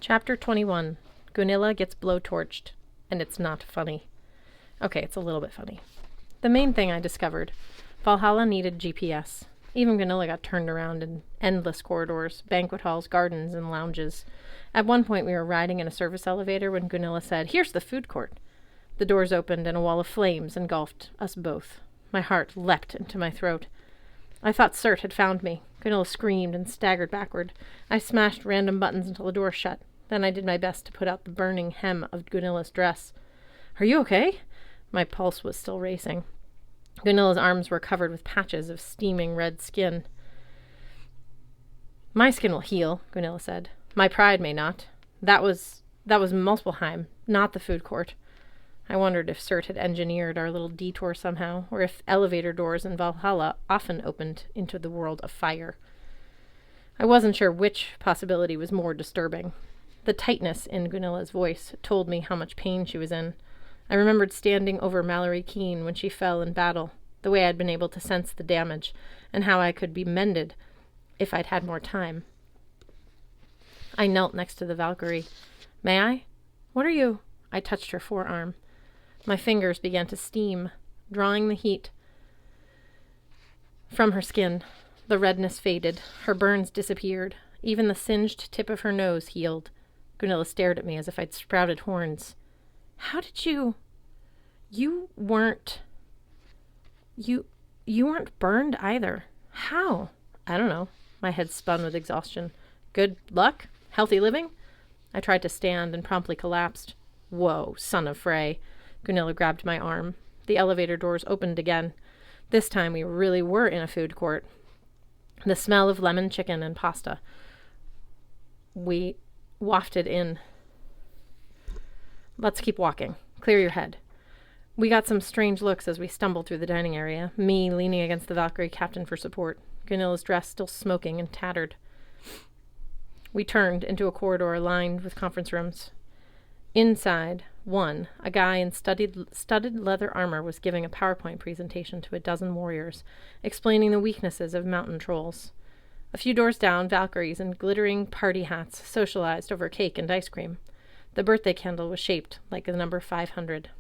Chapter 21. Gunilla gets blowtorched, and it's not funny. Okay, it's a little bit funny. The main thing I discovered, Valhalla needed GPS. Even Gunilla got turned around in endless corridors, banquet halls, gardens, and lounges. At one point we were riding in a service elevator when Gunilla said, "Here's the food court." The doors opened and a wall of flames engulfed us both. My heart leapt into my throat. I thought Cert had found me. Gunilla screamed and staggered backward. I smashed random buttons until the door shut. Then I did my best to put out the burning hem of Gunilla's dress. "Are you okay?" My pulse was still racing. Gunilla's arms were covered with patches of steaming red skin. "My skin will heal," Gunilla said. "My pride may not. That was Muspelheim, not the food court." I wondered if Cert had engineered our little detour somehow, or if elevator doors in Valhalla often opened into the world of fire. I wasn't sure which possibility was more disturbing. The tightness in Gunilla's voice told me how much pain she was in. I remembered standing over Mallory Keene when she fell in battle, the way I'd been able to sense the damage, and how I could be mended if I'd had more time. I knelt next to the Valkyrie. "May I?" "What are you?" I touched her forearm. My fingers began to steam, drawing the heat from her skin. The redness faded. Her burns disappeared. Even the singed tip of her nose healed. Gunilla stared at me as if I'd sprouted horns. "How did you... You weren't burned either. How?" "I don't know." My head spun with exhaustion. "Good luck? Healthy living?" I tried to stand and promptly collapsed. "Whoa, son of Frey." Gunilla grabbed my arm. The elevator doors opened again. This time we really were in a food court. The smell of lemon chicken and pasta we wafted in. "Let's keep walking. Clear your head." We got some strange looks as we stumbled through the dining area, me leaning against the Valkyrie captain for support, Gunilla's dress still smoking and tattered. We turned into a corridor lined with conference rooms. Inside one, a guy in studded leather armor was giving a PowerPoint presentation to a dozen warriors, explaining the weaknesses of mountain trolls. A few doors down, Valkyries in glittering party hats socialized over cake and ice cream. The birthday candle was shaped like the number 500.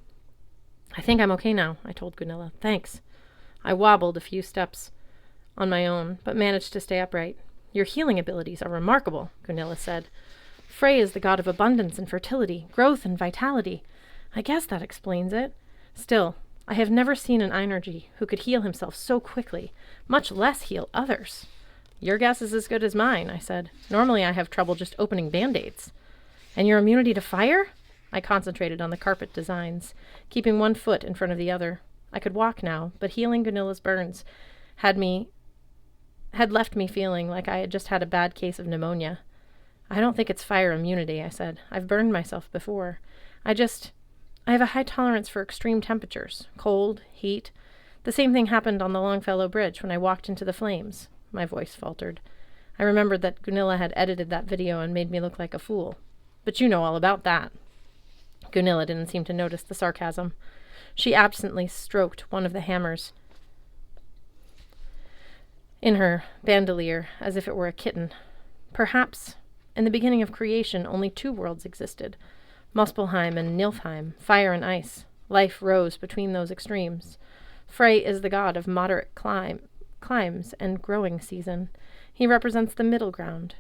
"I think I'm okay now," I told Gunilla. "Thanks." I wobbled a few steps on my own, but managed to stay upright. "Your healing abilities are remarkable," Gunilla said. "Frey is the god of abundance and fertility, growth and vitality. I guess that explains it. Still, I have never seen an Einergy who could heal himself so quickly, much less heal others." "Your guess is as good as mine," I said. "Normally I have trouble just opening Band-Aids." "And your immunity to fire?" I concentrated on the carpet designs, keeping one foot in front of the other. I could walk now, but healing Gunilla's burns had left me feeling like I had just had a bad case of pneumonia. "I don't think it's fire immunity," I said. "I've burned myself before. I have a high tolerance for extreme temperatures, cold, heat. The same thing happened on the Longfellow Bridge when I walked into the flames." My voice faltered. I remembered that Gunilla had edited that video and made me look like a fool. "But you know all about that." Gunilla didn't seem to notice the sarcasm. She absently stroked one of the hammers in her bandolier as if it were a kitten. "Perhaps in the beginning of creation only two worlds existed, Muspelheim and Nilfheim, fire and ice. Life rose between those extremes. Frey is the god of moderate climes and growing season. He represents the middle ground.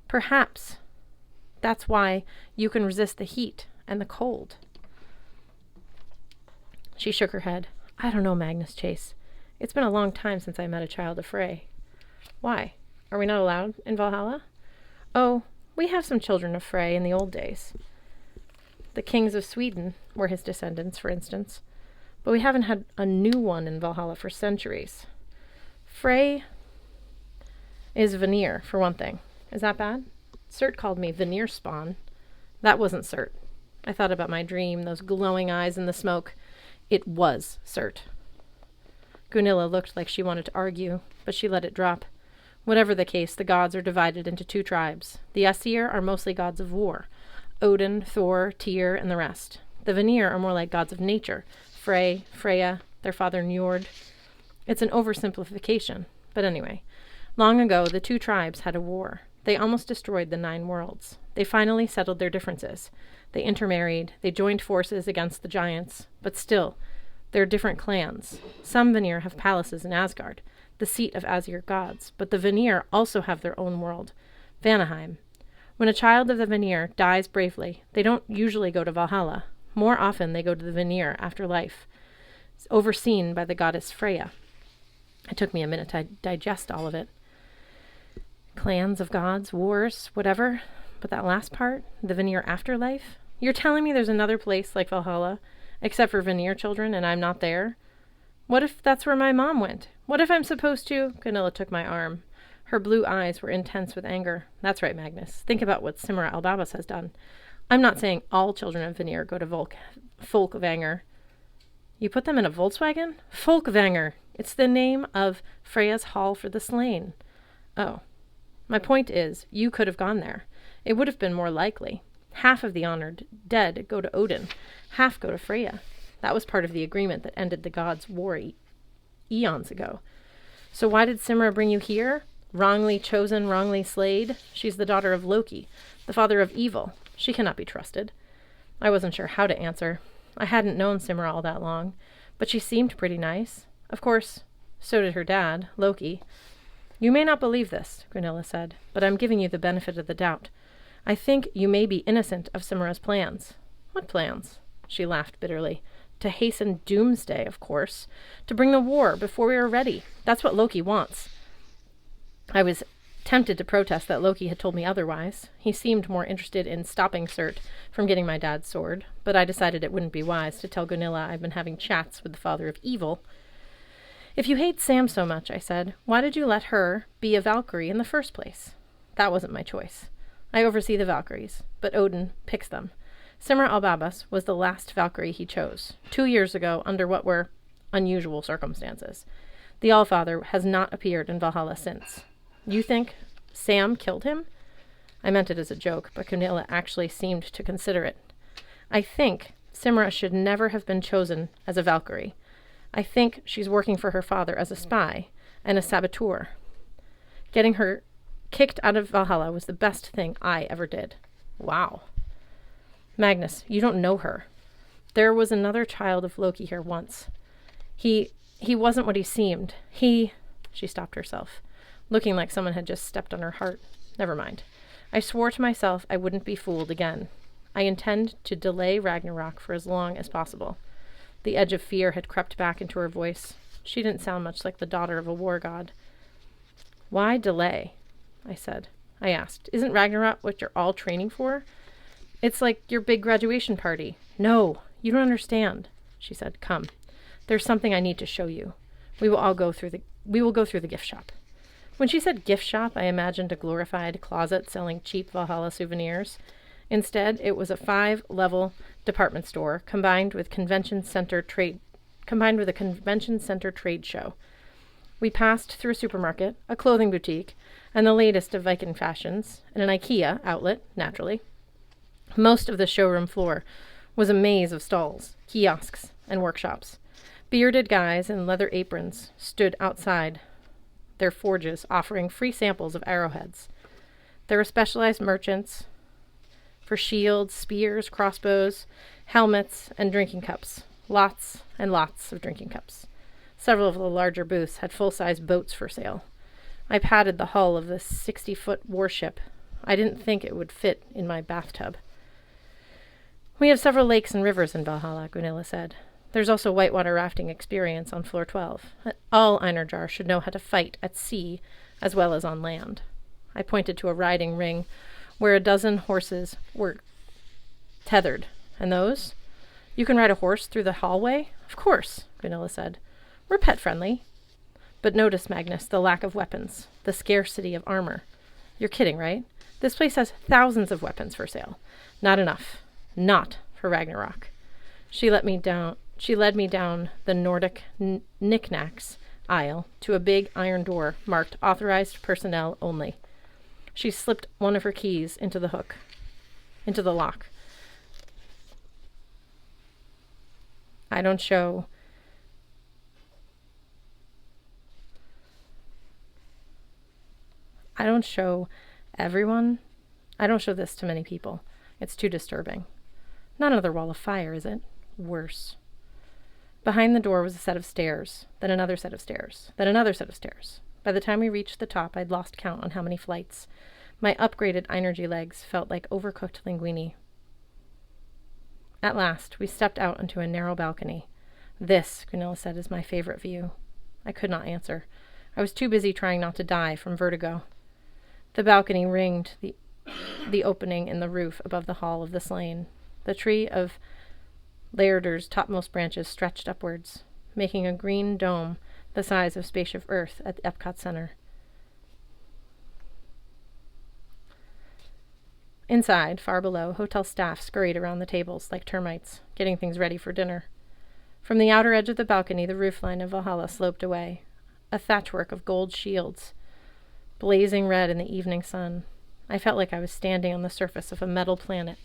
Perhaps that's why you can resist the heat and the cold." She shook her head. "I don't know, Magnus Chase. It's been a long time since I met a child of Frey." "Why? Are we not allowed in Valhalla?" "Oh, we have some children of Frey in the old days. The kings of Sweden were his descendants, for instance. But we haven't had a new one in Valhalla for centuries. Frey is Vanir, for one thing. Is that bad? Cert called me Vanir spawn. That wasn't Cert. I thought about my dream, those glowing eyes in the smoke. It was Cert." Gunilla looked like she wanted to argue, but she let it drop. "Whatever the case, the gods are divided into two tribes. The Aesir are mostly gods of war. Odin, Thor, Tyr, and the rest. The Vanir are more like gods of nature. Frey, Freya, their father Njord. It's an oversimplification, but anyway. Long ago, the two tribes had a war. They almost destroyed the 9 worlds. They finally settled their differences. They intermarried, they joined forces against the giants, but still, they're different clans. Some Vanir have palaces in Asgard, the seat of Asir gods, but the Vanir also have their own world, Vanaheim. When a child of the Vanir dies bravely, they don't usually go to Valhalla. More often they go to the Vanir afterlife, overseen by the goddess Freya. It took me a minute to digest all of it. Clans of gods, wars, whatever. But that last part, the Vanir afterlife? You're telling me there's another place like Valhalla, except for Vanir children, and I'm not there? What if that's where my mom went? What if I'm supposed to? Gunilla took my arm. Her blue eyes were intense with anger. That's right, Magnus. Think about what Simra Albabas has done. I'm not saying all children of Vanir go to Folkvanger. You put them in a Volkswagen? Folkvanger. It's the name of Freya's Hall for the Slain. Oh. My point is, you could have gone there. It would have been more likely. Half of the honored dead go to Odin. Half go to Freya. That was part of the agreement that ended the gods' war eons ago. So why did Simra bring you here? Wrongly chosen, wrongly slayed? She's the daughter of Loki, the father of evil. She cannot be trusted. I wasn't sure how to answer. I hadn't known Simra all that long, but she seemed pretty nice. Of course, so did her dad, Loki. You may not believe this, Gunilla said, but I'm giving you the benefit of the doubt. I think you may be innocent of Simra's plans. What plans? She laughed bitterly. To hasten doomsday, of course. To bring the war before we are ready. That's what Loki wants. I was tempted to protest that Loki had told me otherwise. He seemed more interested in stopping Surt from getting my dad's sword, but I decided it wouldn't be wise to tell Gunilla I've been having chats with the father of evil. If you hate Sam so much, I said, why did you let her be a Valkyrie in the first place? That wasn't my choice. I oversee the Valkyries, but Odin picks them. Simra Albabas was the last Valkyrie he chose, 2 years ago under what were unusual circumstances. The Allfather has not appeared in Valhalla since. You think Sam killed him? I meant it as a joke, but Gunilla actually seemed to consider it. I think Simra should never have been chosen as a Valkyrie. I think she's working for her father as a spy and a saboteur. Getting her kicked out of Valhalla was the best thing I ever did. Wow. Magnus, you don't know her. There was another child of Loki here once. He wasn't what he seemed. She stopped herself, looking like someone had just stepped on her heart. Never mind. I swore to myself I wouldn't be fooled again. I intend to delay Ragnarok for as long as possible. The edge of fear had crept back into her voice. She didn't sound much like the daughter of a war god. Why delay? I asked. Isn't Ragnarok what you're all training for? It's like your big graduation party. No, you don't understand, she said. Come. There's something I need to show you. We will go through the gift shop. When she said gift shop, I imagined a glorified closet selling cheap Valhalla souvenirs. Instead, it was a 5-level department store combined with a convention center trade show. We passed through a supermarket, a clothing boutique, and the latest of Viking fashions, and an IKEA outlet, naturally. Most of the showroom floor was a maze of stalls, kiosks, and workshops. Bearded guys in leather aprons stood outside their forges offering free samples of arrowheads. There were specialized merchants for shields, spears, crossbows, helmets, and drinking cups. Lots and lots of drinking cups. Several of the larger booths had full-size boats for sale. I patted the hull of the 60-foot warship. I didn't think it would fit in my bathtub. We have several lakes and rivers in Valhalla, Gunilla said. There's also whitewater rafting experience on floor 12. All Einarjar should know how to fight at sea as well as on land. I pointed to a riding ring where a dozen horses were tethered. And those? You can ride a horse through the hallway? Of course, Gunilla said. We're pet-friendly. But notice, Magnus, the lack of weapons, the scarcity of armor. You're kidding, right? This place has thousands of weapons for sale. Not enough. Not for Ragnarok. She led me down the Nordic knickknacks aisle to a big iron door marked Authorized Personnel Only. She slipped one of her keys into the lock. I don't show everyone I don't show this to many people. It's too disturbing. Not another wall of fire, is it? Worse. Behind the door was a set of stairs, then another set of stairs, then another set of stairs. By the time we reached the top, I'd lost count on how many flights. My upgraded energy legs felt like overcooked linguine. At last, we stepped out onto a narrow balcony. This, Gunilla said, is my favorite view. I could not answer. I was too busy trying not to die from vertigo. The balcony ringed the opening in the roof above the Hall of the Slain. The tree of Laerder's topmost branches stretched upwards, making a green dome the size of spaceship Earth at the Epcot Center. Inside, far below, hotel staff scurried around the tables like termites, getting things ready for dinner. From the outer edge of the balcony, the roofline of Valhalla sloped away, a thatchwork of gold shields, blazing red in the evening sun. I felt like I was standing on the surface of a metal planet.